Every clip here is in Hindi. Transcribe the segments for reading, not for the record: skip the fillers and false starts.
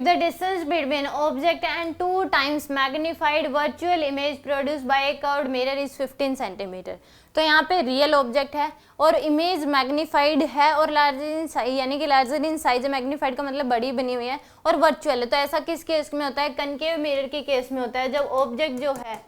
The distance between object and 2 times magnified virtual image produce by A curved mirror is 15 centimetre. तो यहाँ पे रियल ऑब्जेक्ट है और इमेज मैग्नीफाइड है और लार्जर इन साइज, यानी कि लार्जर इन साइज, मैग्नीफाइड का मतलब बड़ी बनी हुई है और वर्चुअल है। तो ऐसा किस केस में होता है? कनकेव मिरर के केस में होता है, जब ऑब्जेक्ट जो है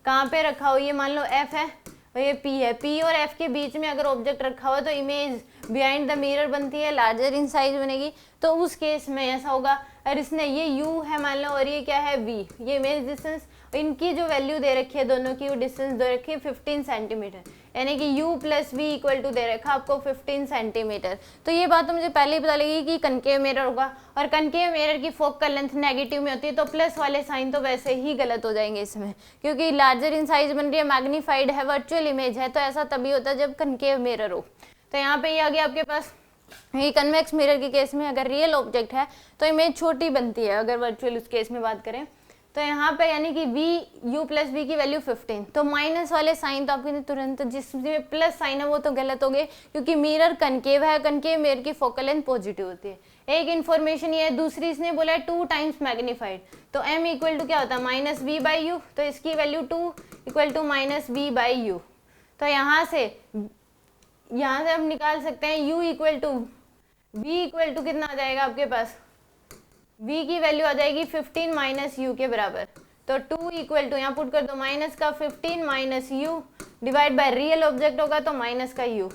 कहाँ पे रखा हो, ये मान लो एफ है और ये पी है, पी और एफ के बीच में अगर ऑब्जेक्ट रखा हुआ तो इमेज बिहाइंड द मिरर बनती है, लार्जर इन साइज बनेगी। तो उस केस में ऐसा होगा। और इसने ये u है मान लो और ये क्या है v, ये इमेज डिस्टेंस, इनकी जो वैल्यू दे रखी है दोनों की, वो डिस्टेंस दे रखी है 15 सेंटीमीटर, यानी कि u plus v equal to दे रखा आपको 15 सेंटीमीटर। तो ये बात तो मुझे पहले ही पता लगी कि कनकेव मिरर होगा और कनकेव मिरर की फोकल लेंथ नेगेटिव में होती है, तो प्लस वाले साइन तो वैसे ही गलत हो जाएंगे इसमें, क्योंकि लार्जर इन साइज बन रही है, मैग्नीफाइड है, वर्चुअल इमेज है, तो ऐसा तभी होता है जब कनकेव मिरर हो। तो यहाँ पे ये आ गया आपके पास। ये कन्वेक्स मिरर के केस में अगर रियल ऑब्जेक्ट है तो इमेज छोटी बनती है, अगर वर्चुअल उस केस में बात करें तो यहाँ पे यानी कि v u प्लस v की वैल्यू 15, तो माइनस वाले साइन तो आपके तुरंत जिसमें प्लस साइन है वो तो गलत हो गए, क्योंकि मिरर कनकेव है, कनकेव मिरर की फोकल लेंथ पॉजिटिव होती है। एक इन्फॉर्मेशन ये है। दूसरी इसने बोला है 2 टाइम्स मैग्नीफाइड, तो m इक्वल टू क्या होता है? माइनस v बाई यू, तो इसकी value 2 equal to minus v by u. तो यहाँ से हम निकाल सकते हैं u equal to v equal to कितना आ जाएगा आपके पास? v की वैल्यू आ जाएगी 15 माइनस u के बराबर। तो 2 इक्वल टू यहाँ पुट कर दो, माइनस का 15 minus u divide by real object होगा तो माइनस का u।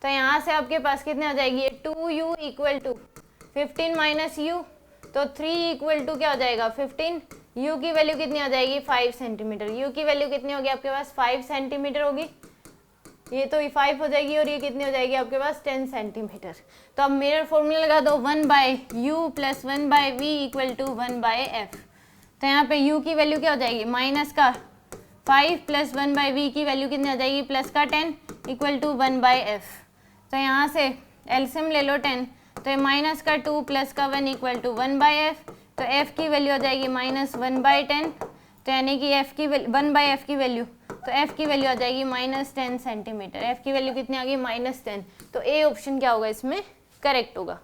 तो यहाँ से आपके पास कितने आ जाएगी? 2u equal to 15 minus u, तो 3 इक्वल टू क्या हो जाएगा? 15। u की वैल्यू कितनी आ जाएगी? 5 सेंटीमीटर। u की वैल्यू कितनी होगी आपके पास? 5 सेंटीमीटर होगी। ये तो 5 हो जाएगी और ये कितनी हो जाएगी आपके पास? 10 सेंटीमीटर। तो अब मिरर फॉर्मूला लगा दो, 1 by u plus 1 by v equal to 1 by f. तो यहाँ पे u की वैल्यू क्या हो जाएगी? माइनस का 5 प्लस 1 बाय वी की वैल्यू कितनी आ जाएगी? प्लस का 10 इक्वल टू 1 बाय एफ। तो यहाँ से एलसीएम ले लो 10, तो ये माइनस का 2 प्लस का 1 इक्वल टू 1 बाय एफ। तो एफ की वैल्यू आ जाएगी माइनस 1 बाय 10, तो यानी कि एफ की 1 बाय एफ की वैल्यू, तो f की वैल्यू आ जाएगी माइनस 10 सेंटीमीटर। f की वैल्यू कितनी आ गई? माइनस 10। तो ए ऑप्शन क्या होगा इसमें? करेक्ट होगा।